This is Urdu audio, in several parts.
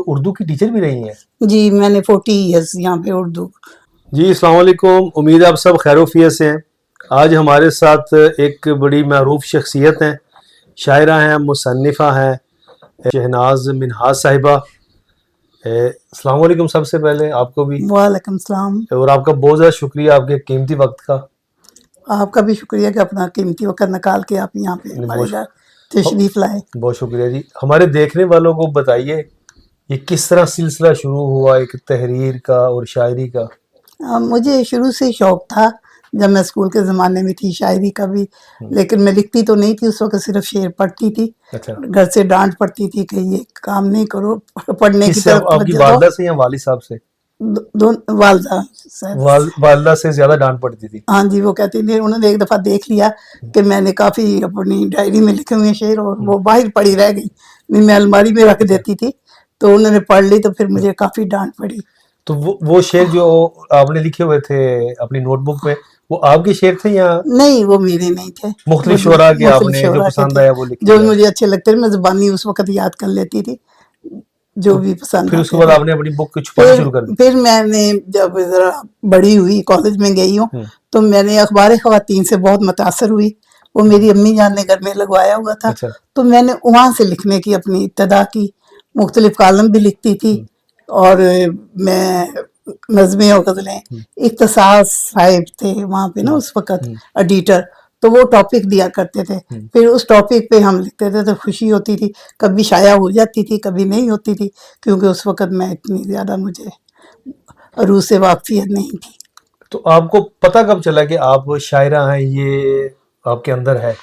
اردو کی ٹیچر بھی رہی ہیں؟ جی میں نے 40 ایئرس یہاں پہ اردو. جی السلام علیکم، امید ہے آپ سب خیر وفیت سے ہیں. آج ہمارے ساتھ ایک بڑی معروف شخصیت ہیں، شاعرہ ہیں، مصنفہ ہیں، شہناز منہاز صاحبہ. السلام علیکم سب سے پہلے آپ کو بھی، وعلیکم السلام. اور آپ کا بہت زیادہ شکریہ آپ کے قیمتی وقت کا. آپ کا بھی شکریہ کہ اپنا قیمتی وقت نکال کے آپ یہاں پہ ہمارے گھر تشریف لائے. بہت شکریہ جی. ہمارے دیکھنے والوں کو بتائیے یہ کس طرح سلسلہ شروع ہوا ایک تحریر کا اور شاعری کا؟ مجھے شروع سے شوق تھا، جب میں اسکول کے زمانے میں تھی شاعری کا بھی، لیکن میں لکھتی تو نہیں تھی اس وقت، صرف شعر پڑھتی تھی. اچھا، گھر سے ڈانٹ پڑتی تھی کہ یہ کام نہیں کرو، پڑھنے کی کس سے، طرف آپ کی توجہ دو. والدہ سے یا والد صاحب سے؟ والدہ صاحب. والدہ سے زیادہ ڈانٹ پڑتی تھی؟ ہاں جی، وہ کہتی تھی، انہوں نے ایک دفعہ دیکھ لیا کہ میں نے کافی اپنی ڈائری میں لکھے ہوئے شعر اور وہ باہر پڑی رہ گئی، میں الماری میں رکھ دیتی تھی، تو انہوں نے پڑھ لی تو پھر مجھے کافی ڈانٹ پڑی. تو وہ شعر جو آپ نے لکھے ہوئے تھے اپنی نوٹ بک میں، وہ آپ کے شعر تھے یا نہیں؟ وہ میرے نہیں تھے، مختلف شعراء کے آپ مختلف نے جو شعراء کے پسند تھے آیا وہ لکھ جو لیا؟ مجھے اچھے لگتے تھے، میں زبانی اس وقت یاد کر لیتی تھی جو بھی پسند پھر اس کے آتے بعد تھے. آپ نے اپنی بک چھپانا شروع کر دی؟ پھر میں نے جب ذرا بڑی ہوئی، کالج میں گئی ہوں، تو میں نے اخبار خواتین سے بہت متاثر ہوئی. وہ میری امی جان نے گھر میں لگوایا ہوا تھا، اچھا، تو میں نے وہاں سے لکھنے کی اپنی ابتدا کی. مختلف کالم بھی لکھتی تھی، اور میں نظمیں اور غزلیں. اختصاص صاحب تھے وہاں پہ نا اس وقت ایڈیٹر، تو وہ ٹاپک دیا کرتے تھے، پھر اس ٹاپک پہ ہم لکھتے تھے تو خوشی ہوتی تھی. کبھی شائع ہو جاتی تھی، کبھی نہیں ہوتی تھی، کیونکہ اس وقت میں اتنی زیادہ مجھے عروج سے واقفیت نہیں تھی. تو آپ کو پتہ کب چلا کہ آپ شاعرہ ہیں، یہ آپ کے اندر ہے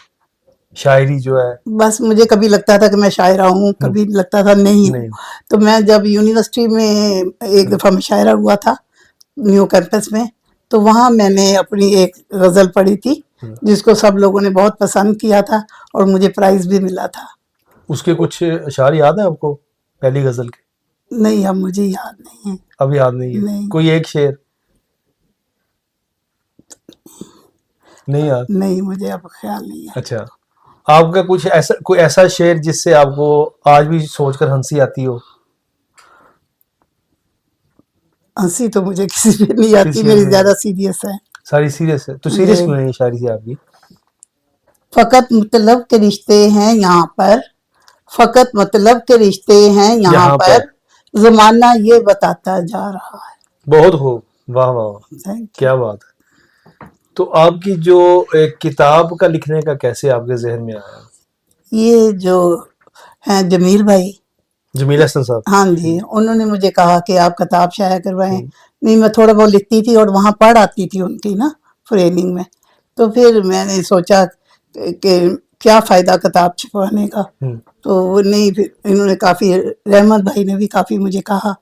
شاعری جو ہے؟ بس مجھے کبھی لگتا تھا کہ میں شاعرہ ہوں، کبھی لگتا تھا نہیں ہوں. تو میں جب یونیورسٹی میں ایک دفعہ مشاعرہ ہوا تھا نیو کیمپس میں، تو وہاں میں نے اپنی ایک غزل پڑھی تھی جس کو سب لوگوں نے بہت پسند کیا تھا اور مجھے پرائز بھی ملا تھا. اس کے کچھ اشعار یاد ہیں آپ کو پہلی غزل کے؟ نہیں، اب مجھے یاد نہیں ہے. اب یاد نہیں ہے؟ نہیں کوئی ایک شعر نہیں یاد؟ نہیں، مجھے اب خیال نہیں ہے. اچھا، آپ کا کچھ ایسا کوئی ایسا شعر جس سے آپ کو آج بھی سوچ کر ہنسی آتی ہو؟ ہنسی تو مجھے کسی پہ نہیں آتی، میری زیادہ سیریس ہے. ساری سیریس ہے؟ تو سیریس کیوں ہے شاعری سے آپ کی؟ فقط مطلب کے رشتے ہیں یہاں پر، فقط مطلب کے رشتے ہیں یہاں پر، زمانہ یہ بتاتا جا رہا ہے. بہت خوب، واہ واہ واہ، کیا بات ہے. تو آپ کی جو ایک کتاب کا لکھنے کا کیسے آپ کے ذہن میں آیا؟ یہ جو ہیں جمیل بھائی، جمیل احسن صاحب، ہاں جی، انہوں نے مجھے کہا کہ آپ کتاب شائع کروائیں. نہیں، میں تھوڑا بہت لکھتی تھی اور وہاں پڑھ آتی تھی ان کی نا ٹریننگ میں. تو پھر میں نے سوچا کہ کیا فائدہ کتاب چھپوانے کا، تو وہ نہیں، پھر انہوں نے کافی، رحمت بھائی نے بھی کافی مجھے کہا،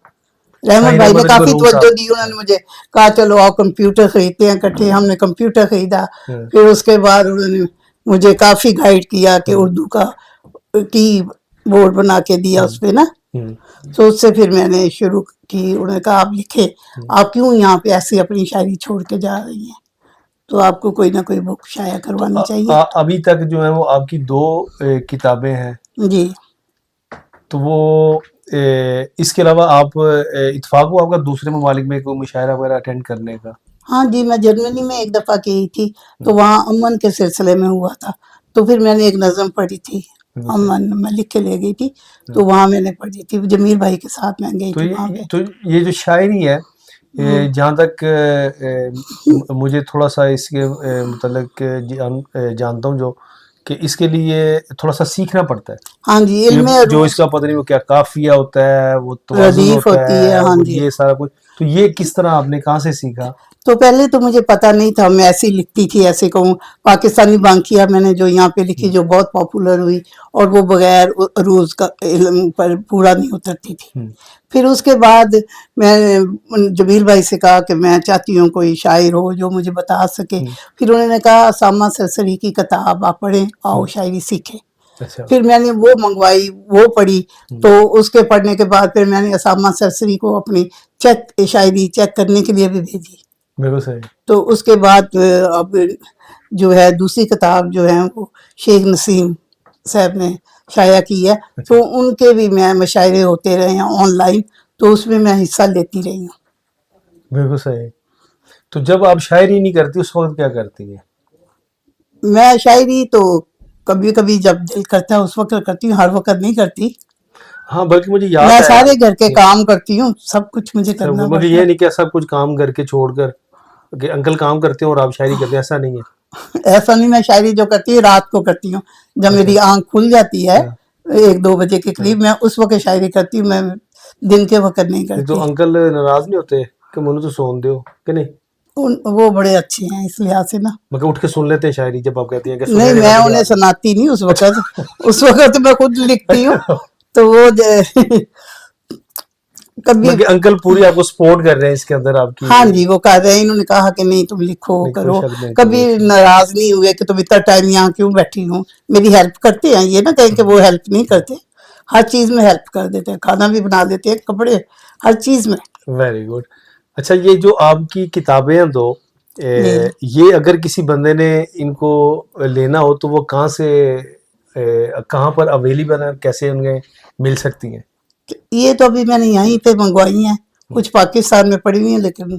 رحمت بھائی نے کافی توجہ دی. انہوں نے مجھے کہا چلو آپ کمپیوٹر خریدتے ہیں کٹھے. ہم نے کمپیوٹر خریدا. پھر اس کے بعد انہوں نے مجھے کافی گائیڈ کیا کہ اردو کا کی بورڈ بنا کے دیا اس پہ نا. تو اس سے پھر میں نے شروع کی. انہوں نے کہا آپ لکھے، آپ کیوں یہاں پہ ایسی اپنی شاعری چھوڑ کے جا رہی ہیں، تو آپ کو کوئی نہ کوئی بک شائع کروانی چاہیے. ابھی تک جو ہے وہ آپ کی 2 کتابیں ہیں جی. تو وہ اس کے علاوہ آپ اتفاق ہوا آپ کا دوسرے ممالک میں کوئی مشاعرہ وغیرہ اٹینڈ کرنے کا؟ ہاں جی، میں جرمنی میں ایک دفعہ گئی تھی، تو وہاں امن کے سلسلے میں ہوا تھا. تو پھر میں نے ایک نظم پڑھی تھی، امن میں لکھ کے لے گئی تھی، تو وہاں میں نے پڑھی تھی. جمیل بھائی کے ساتھ میں گئی تھی وہاں پہ. تو یہ جو شاعری ہے، جہاں تک مجھے تھوڑا سا اس کے متعلق جانتا ہوں، جو کہ اس کے لیے تھوڑا سا سیکھنا پڑتا ہے. ہاں جی، علم جو اس کا پتہ نہیں وہ کیا قافیہ ہوتا ہے، وہ توازن ردیف ہوتا ہوتی ہے. ہے، ہاں وہ جی. یہ سارا کچھ. تو یہ کس طرح آپ نے کہاں سے سیکھا؟ تو پہلے تو مجھے پتا نہیں تھا، میں ایسی لکھتی تھی، ایسے کہوں پاکستانی بانکیا میں نے جو یہاں پہ لکھی جو بہت پاپولر ہوئی، اور وہ بغیر عروج کا علم پر پورا نہیں اترتی تھی. پھر اس کے بعد میں جمیل بھائی سے کہا کہ میں چاہتی ہوں کوئی شاعر ہو جو مجھے بتا سکے. پھر انہوں نے کہا اسامہ سرسری کی کتاب آپ پڑھیں، آؤ شاعری سیکھیں. پھر میں نے وہ منگوائی، وہ پڑھی. تو اس کے پڑھنے کے بعد پھر میں نے اسامہ سرسری کو اپنی شاعری چیک کرنے کے لیے بھی بھیجی. بالکل صحیح. تو اس کے بعد اب جو ہے دوسری کتاب جو ہے وہ شیخ نسیم صاحب نے شائع کی ہے تو ان کے بھی میں مشاعرے ہوتے رہے ہیں آن لائن، تو اس میں حصہ لیتی رہی ہوں۔ بالکل صحیح. تو جب آپ شاعری نہیں کرتی اس وقت کیا کرتی ہیں؟ میں شاعری تو کبھی کبھی جب دل کرتا ہے اس وقت کرتی ہوں، ہر وقت نہیں کرتی۔ ہاں بلکہ مجھے یاد میں ہے سارے گھر کے کام کرتی ہوں، سب کچھ مجھے کرنا مگر پڑتا یہ ہے۔ نہیں کہ سب کچھ کام کر کے چھوڑ کر کہ انکل کام کرتے ہیں اور آپ شاعری کرتے ہیں، ایسا نہیں ہے. ایسا نہیں، میں شاعری جو کرتی ہوں رات کو کرتی ہوں، جب میری آنکھ کھل جاتی ہے 1-2 بجے کے قریب، میں اس وقت شاعری کرتی ہوں، میں دن کے وقت نہیں کرتی۔ تو انکل ناراض نہیں ہوتے کہ منو تو سون دیو کہ نہیں؟ وہ بڑے اچھے ہیں اس لحاظ سے نا۔ مگر اٹھ کے سن لیتے ہیں شاعری جب آپ کہتی ہیں کہ نہیں، میں انہیں سناتی نہیں اس وقت، اس وقت میں خود لکھتی ہوں، تو وہ کبھی مگر انکل پوری آپ کو سپورٹ کر رہے ہیں اس کے اندر آپ کی؟ ہاں جی، وہ کہہ رہے ہیں، انہوں نے کہا کہ نہیں تم لکھو کرو، کبھی ناراض نہیں ہوئے کہ تم اتنا ٹائم یہاں کیوں بیٹھی ہوں، میری ہیلپ کرتے ہیں، یہ نہ کہیں کہ وہ ہیلپ نہیں کرتے، ہر چیز میں ہیلپ کر دیتے ہیں، کھانا بھی بنا دیتے ہیں، کپڑے، ہر چیز میں۔ Very good. اچھا یہ جو آپ کی کتابیں ہیں دو، یہ اگر کسی بندے نے ان کو لینا ہو تو وہ کہاں سے کہاں پر اویلیبل ہیں، کیسے انہیں مل سکتی ہیں؟ یہ تو ابھی میں نے یہیں پہ منگوائی ہیں، کچھ پاکستان میں پڑی ہوئی ہیں، لیکن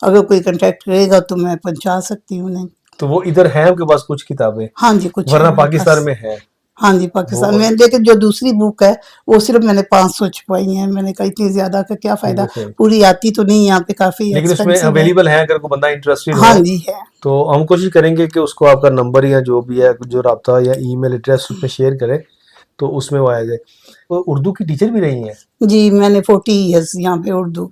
اگر کوئی کنٹیکٹ کرے گا تو میں پہنچا سکتی ہوں انہیں۔ تو وہ ادھر ہیں آپ کے پاس کچھ کتابیں؟ ہاں جی کچھ ورنہ ہے میرے پاکستان پاس۔ میں ہے؟ ہاں جی پاکستان میں، لیکن جو دوسری بک ہے وہ صرف میں نے 500 چھپوائی ہیں، میں نے کہا اتنی زیادہ کا کیا فائدہ، پوری آتی تو نہیں یہاں پہ، کافی لیکن اس میں ایکسپینسو ہے۔ اویلیبل ہے، اگر کوئی بندہ انٹرسٹڈ ہاں ہو جی ہے۔ تو ہم کوشش کریں گے کہ اس کو آپ کا نمبر یا جو بھی ہے جو رابطہ یا ای میل ایڈریس اس میں شیئر کریں تو اس میں وہ آیا جائے۔ وہ اردو کی ٹیچر بھی رہی ہیں؟ جی میں نے 40 ایئرس یہاں پہ اردو